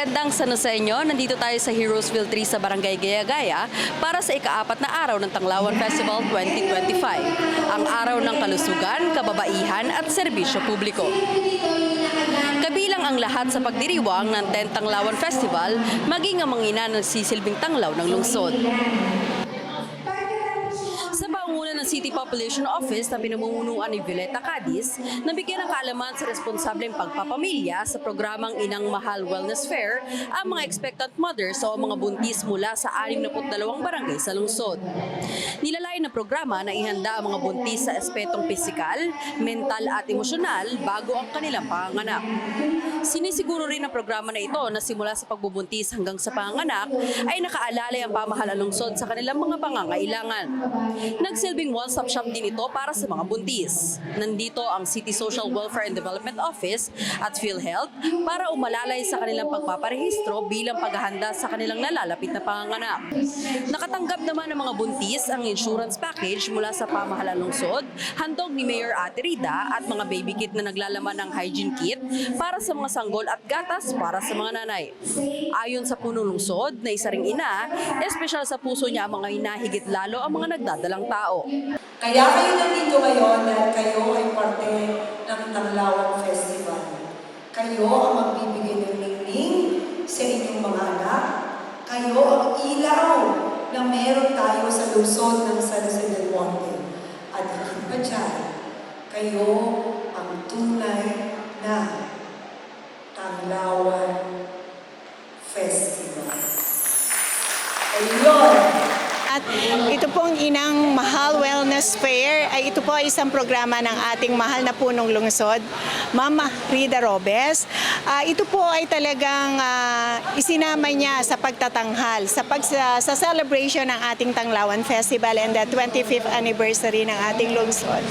Magandang San Joseño, nandito tayo sa Heroesville 3 sa Barangay Gaya-Gaya para sa ika-4 na araw ng Tanglawan Festival 2025, ang araw ng kalusugan, kababaihan at serbisyo publiko. Kabilang ang lahat sa pagdiriwang ng 10th Tanglawan Festival, maging ang mga ina nagsisilbing tanglaw ng lungsod. Sa pangunguna ng City Population Office na pinamumunuan ni Violeta Cadiz, nabigyan ng kaalaman sa responsableng pagpapamilya sa programang Inang Mahal Wellness Fair ang mga expectant mothers o mga buntis mula sa 62 barangay sa lungsod. Nilalayan ng programa na ihanda ang mga buntis sa espetong pisikal, mental at emosyonal bago ang kanilang panganganak. Sinisiguro rin ng programa na ito na simula sa pagbubuntis hanggang sa panganganak ay nakaalalay ang pamahalaan ng lungsod sa kanilang mga pangangailangan. Nagsilbing one-stop shop din ito para sa mga buntis. Nandito ang City Social Welfare and Development Office at PhilHealth para umalalay sa kanilang pagpaparehistro bilang paghahanda sa kanilang nalalapit na panganganak. Nakatanggap naman ng mga buntis ang insurance package mula sa pamahalaan ng lungsod, handog ni Mayor Ate Rida at mga baby kit na naglalaman ng hygiene kit para sa mga sanggol at gatas para sa mga nanay. Ayon sa punong lungsod na isa ring ina, espesyal sa puso niya ang mga hinahigit lalo ang mga nagdadalang tao. Kaya kayo nandito ngayon dahil kayo ay parte ng Tanglawan Festival. Kayo ang magbibigay ng ningning sa inyong mga anak. Kayo ang ilaw na meron tayo sa lungsod ng San Jose del Monte. At higit pa dyan, kayo ang tunay na Tanglawan Festival. Ayun! At ito pong Inang Mahal Wellness Fair ay ito po ay isang programa ng ating mahal na punong lungsod, Mama Rida Robes. Ito po ay talagang isinama niya sa pagtatanghal, sa celebration ng ating Tanglawan Festival and the 25th anniversary ng ating lungsod.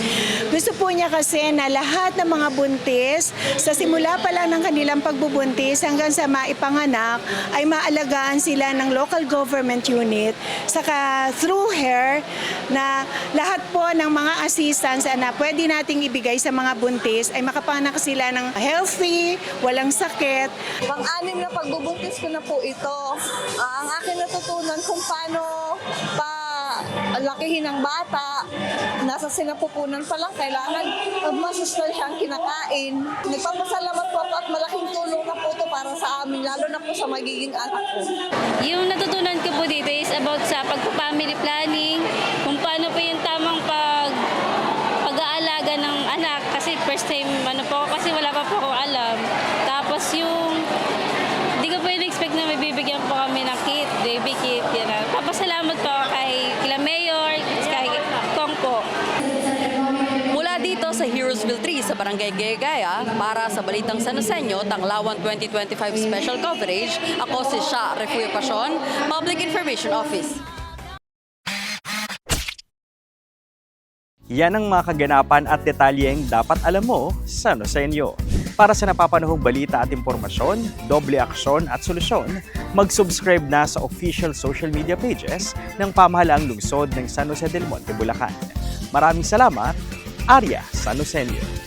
Gusto po niya kasi na lahat ng mga buntis, sa simula pa lang ng kanilang pagbubuntis hanggang sa maipanganak, ay maalagaan sila ng local government unit, saka through her na lahat po ng mga assistance na pwede nating ibigay sa mga buntis ay makapanganak sila ng healthy, walang sakit. Pang-anim na pagbubuntis ko na po ito. Ang akin natutunan kung paano lakihin ang bata. Nasa sinapupunan pa lang, kailangan masustansyang kinakain. Nagpapasalamat po ako at malaking tulong na po ito para sa amin, lalo na po sa magiging anak ko. Yung natutunan ko po dito is about sa pagpa-family planning, kung paano po yung tamang pag-aalaga ng anak. Kasi first time, kasi wala pa po akong alam. Tapos hindi ko po in-expect na may bibigyan po kami ng kit, baby kit, yan. Papasalamat po kay Mayor, kay Kong po. Mula dito sa Heroesville 3 sa Barangay Gaya-Gaya, para sa Balitang San Joseño, Tanglawan 2025 Special Coverage, ako si Sha Refugio Pasion, Public Information Office. Yan ang mga kaganapan at detalyeng dapat alam mo sa San Joseño. Para sa napapanahong balita at impormasyon, doble aksyon at solusyon, mag-subscribe na sa official social media pages ng pamahalaang lungsod ng San Jose del Monte, Bulacan. Maraming salamat, Arya San Joseño.